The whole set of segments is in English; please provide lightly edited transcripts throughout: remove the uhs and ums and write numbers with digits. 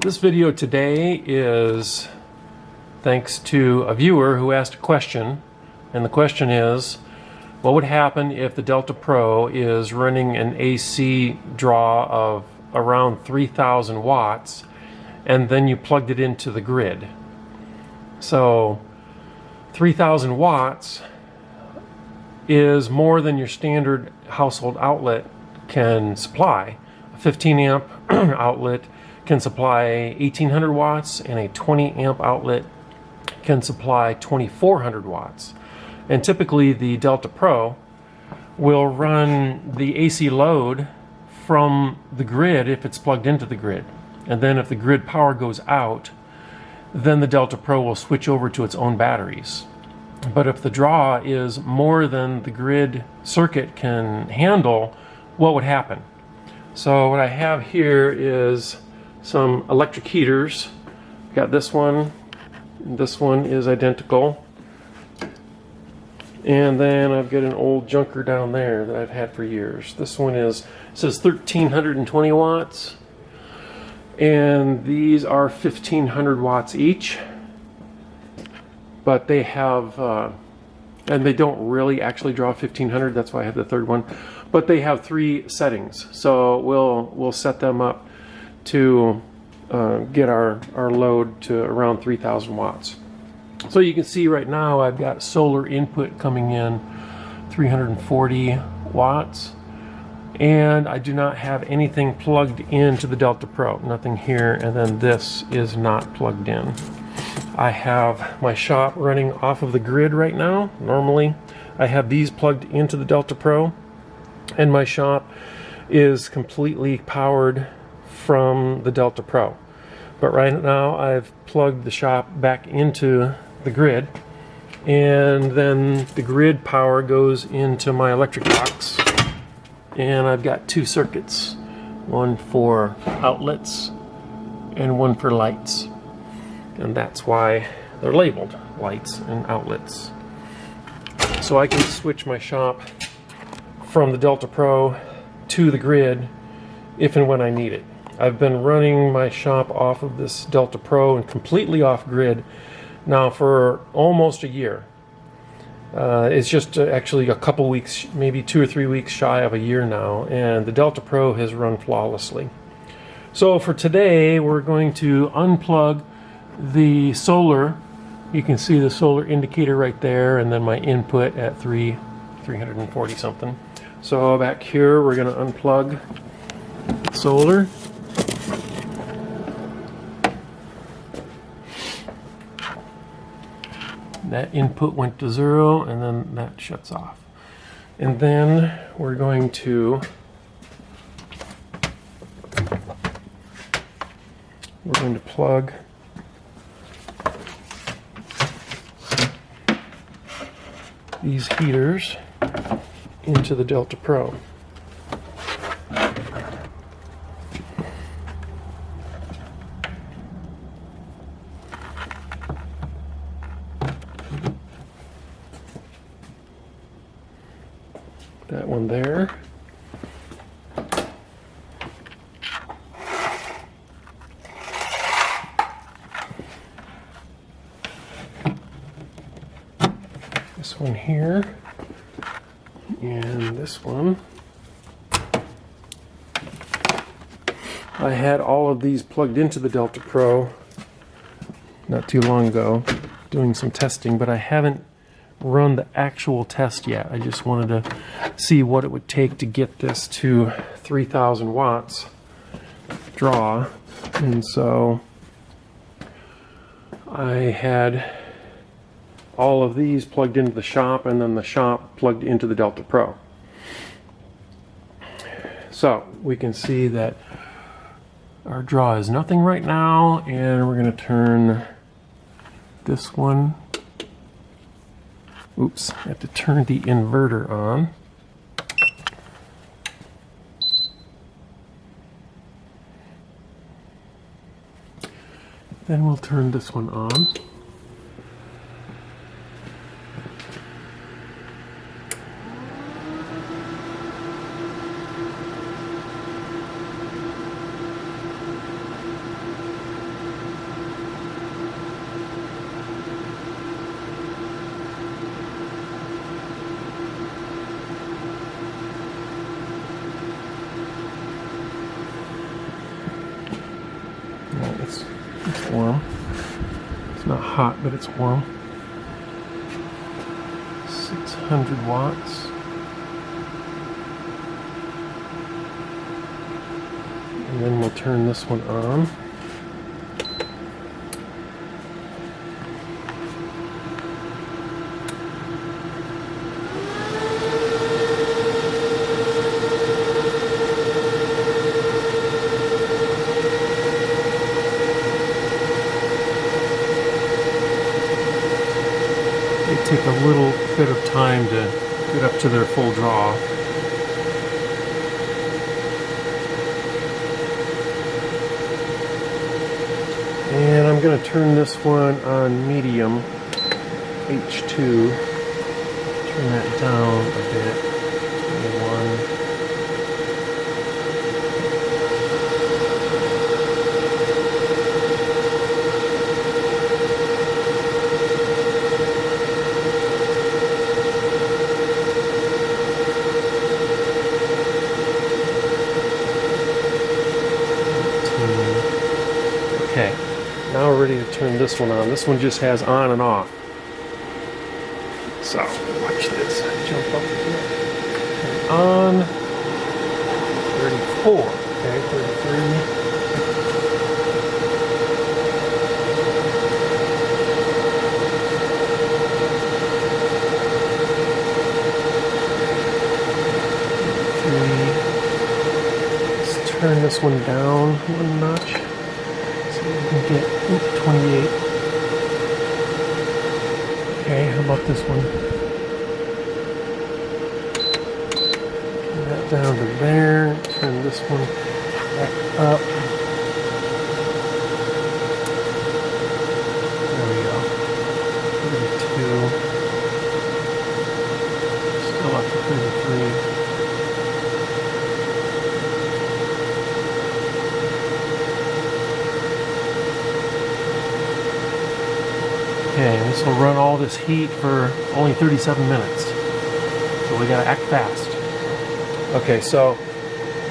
This video today is thanks to a viewer who asked a question, and the question is, what would happen if the Delta Pro is running an AC draw of around 3,000 watts and then you plugged it into the grid? So 3,000 watts is more than your standard household outlet can supply. A 15 amp outlet can supply 1,800 watts, and a 20 amp outlet can supply 2,400 watts. And typically the Delta Pro will run the AC load from the grid if it's plugged into the grid. And then if the grid power goes out, then the Delta Pro will switch over to its own batteries. But if the draw is more than the grid circuit can handle, what would happen? So what I have here is some electric heaters. Got this one is identical. And then I've got an old junker down there that I've had for years. This one says 1,320 watts. And these are 1,500 watts each. But they have, and they don't really actually draw 1,500, that's why I have the third one. But they have 3 settings. So we'll set them up to get our load to around 3,000 watts. So you can see right now I've got solar input coming in 340 watts, and I do not have anything plugged into the Delta Pro, nothing here, and then this is not plugged in. I have my shop running off of the grid right now. Normally I have these plugged into the Delta Pro, and my shop is completely powered from the Delta Pro. But right now I've plugged the shop back into the grid, and then the grid power goes into my electric box, and I've got 2 circuits, one for outlets and one for lights, and that's why they're labeled lights and outlets. So I can switch my shop from the Delta Pro to the grid if and when I need it. I've been running my shop off of this Delta Pro and completely off grid now for almost a year. It's just actually a couple weeks, maybe 2 or 3 weeks shy of a year now, and the Delta Pro has run flawlessly. So for today, we're going to unplug the solar. You can see the solar indicator right there, and then my input at 340 something. So back here, we're going to unplug solar. That input went to 0, and then that shuts off. And then we're going to plug these heaters into the Delta Pro. That one there. This one here. And this one. I had all of these plugged into the Delta Pro not too long ago, doing some testing, but I haven't run the actual test yet. I just wanted to see what it would take to get this to 3,000 watts draw. And so I had all of these plugged into the shop, and then the shop plugged into the Delta Pro. So we can see that our draw is nothing right now, and we're going to turn this one. Oops, I have to turn the inverter on. Then we'll turn this one on. It's warm. It's not hot, but it's warm. 600 watts. And then we'll turn this one on. They take a little bit of time to get up to their full draw. And I'm going to turn this one on medium, H2. Turn that down a bit. 21. Okay. Now we're ready to turn this one on. This one just has on and off. So, watch this. Jump up here. On. 34. Okay, 33. Let's turn this one down one notch. Get 28. Okay, how about this one? Turn that down to there. Turn this one back up. There we go. 32. Still up to 33. Okay, this will run all this heat for only 37 minutes. So we gotta act fast. Okay, so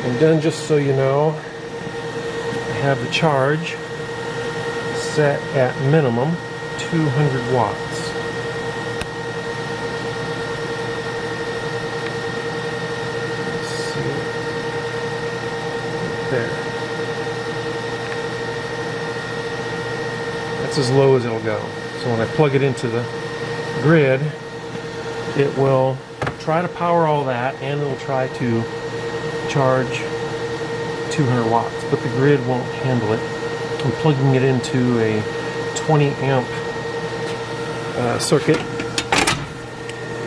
I'm done. Just so you know, I have the charge set at minimum 200 watts. Let's see. There. That's as low as it'll go. So when I plug it into the grid, it will try to power all that, and it'll try to charge 200 watts, but the grid won't handle it. I'm plugging it into a 20 amp circuit,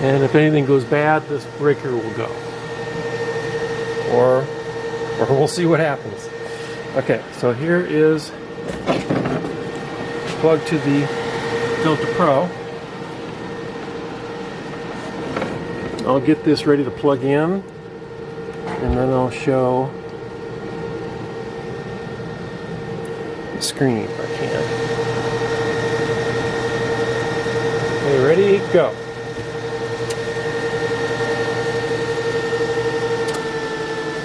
and if anything goes bad, this breaker will go. Or we'll see what happens. Okay, so here is plug to the Delta Pro. I'll get this ready to plug in, and then I'll show the screen if I can. Okay, ready? Go.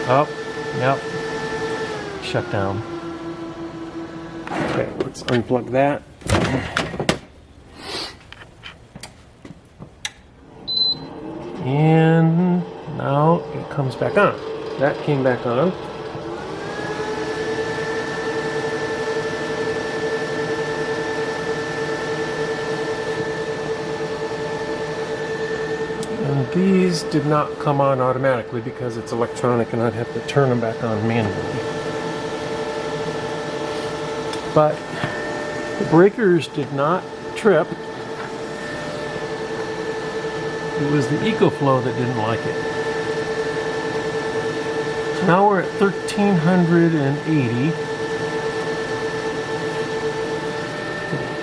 Up. Yep. Shut down. Okay, let's unplug that. And now it comes back on. That came back on. And these did not come on automatically because it's electronic and I'd have to turn them back on manually. But the breakers did not trip. It was the EcoFlow that didn't like it. So now we're at 1380.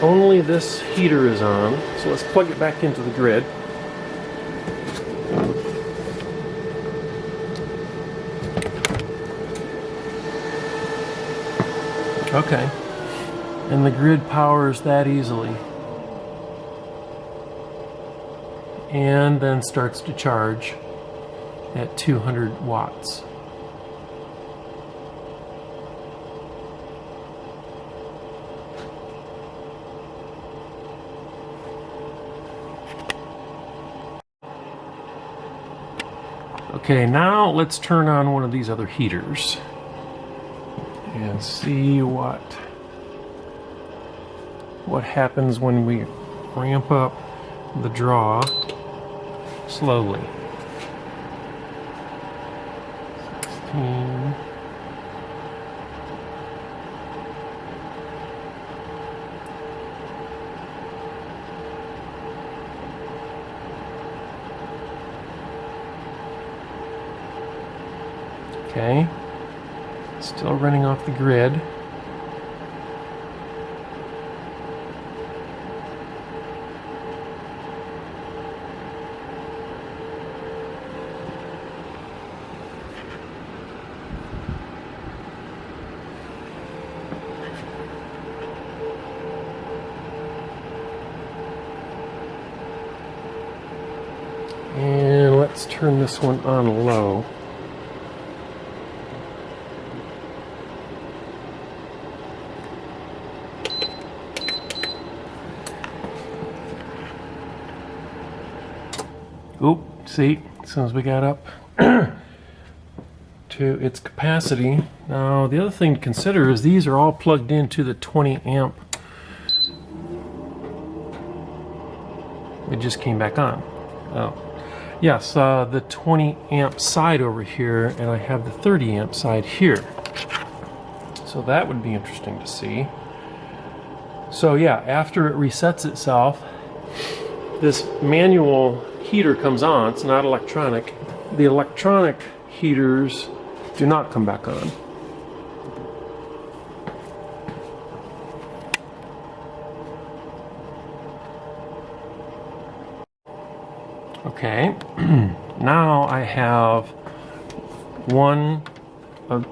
Only this heater is on, so let's plug it back into the grid. Okay, and the grid powers that easily. And then starts to charge at 200 watts. Okay, now let's turn on one of these other heaters and see what happens when we ramp up the draw slowly. 16. Okay, still running off the grid. And let's turn this one on low. Oop, see, as soon as we got up to its capacity. Now, the other thing to consider is these are all plugged into the 20 amp. It just came back on. Oh, yes, the 20 amp side over here, and I have the 30 amp side here. So that would be interesting to see. So yeah, after it resets itself, this manual heater comes on. It's not electronic. The electronic heaters do not come back on. Okay, now I have one of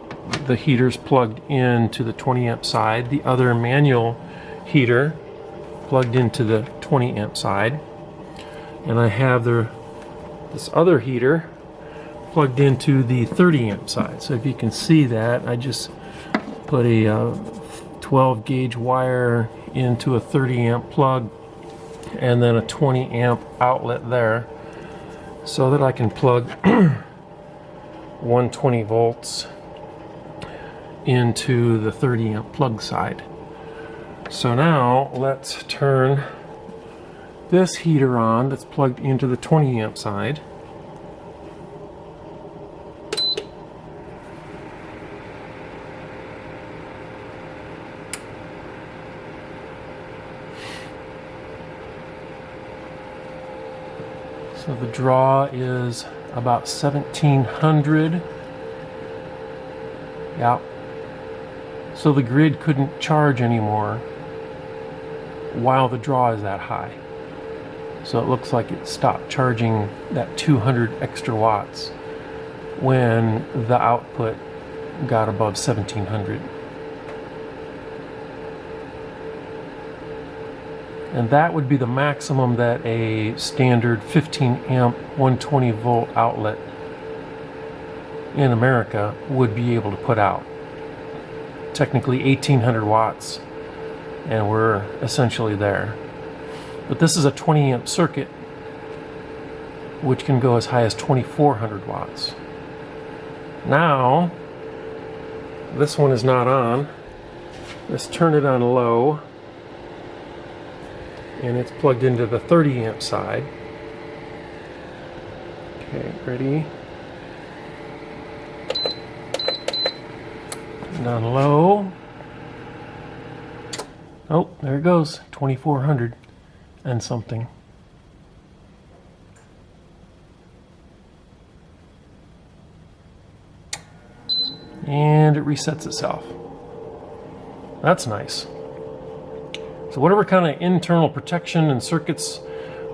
the heaters plugged into the 20 amp side, the other manual heater plugged into the 20 amp side, and I have this other heater plugged into the 30 amp side. So if you can see that, I just put a 12 gauge wire into a 30 amp plug and then a 20 amp outlet there, so that I can plug 120 volts into the 30 amp plug side. So now let's turn this heater on that's plugged into the 20 amp side. So the draw is about 1700. Yeah. So the grid couldn't charge anymore while the draw is that high. So it looks like it stopped charging that 200 extra watts when the output got above 1700. And that would be the maximum that a standard 15 amp 120 volt outlet in America would be able to put out. Technically 1800 watts, and we're essentially there. But this is a 20 amp circuit, which can go as high as 2400 watts. Now, this one is not on. Let's turn it on low. And it's plugged into the 30 amp side. Okay, ready? Down low. Oh, there it goes, 2400 and something. And it resets itself. That's nice. So whatever kind of internal protection and circuits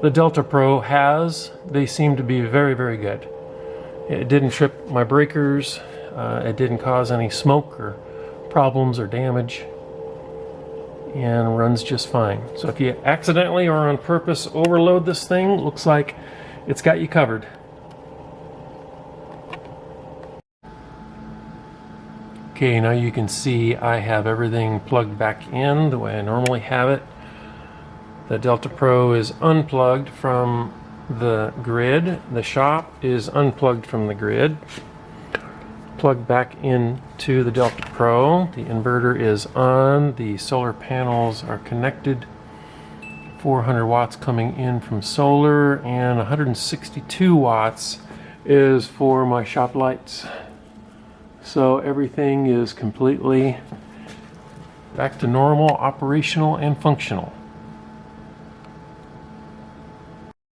the Delta Pro has, they seem to be very, very good. It didn't trip my breakers. It didn't cause any smoke or problems or damage, and runs just fine. So if you accidentally or on purpose overload this thing, looks like it's got you covered. Okay, now you can see I have everything plugged back in the way I normally have it. The Delta Pro is unplugged from the grid. The shop is unplugged from the grid. Plugged back into the Delta Pro. The inverter is on. The solar panels are connected. 400 watts coming in from solar, and 162 watts is for my shop lights. So everything is completely back to normal, operational, and functional.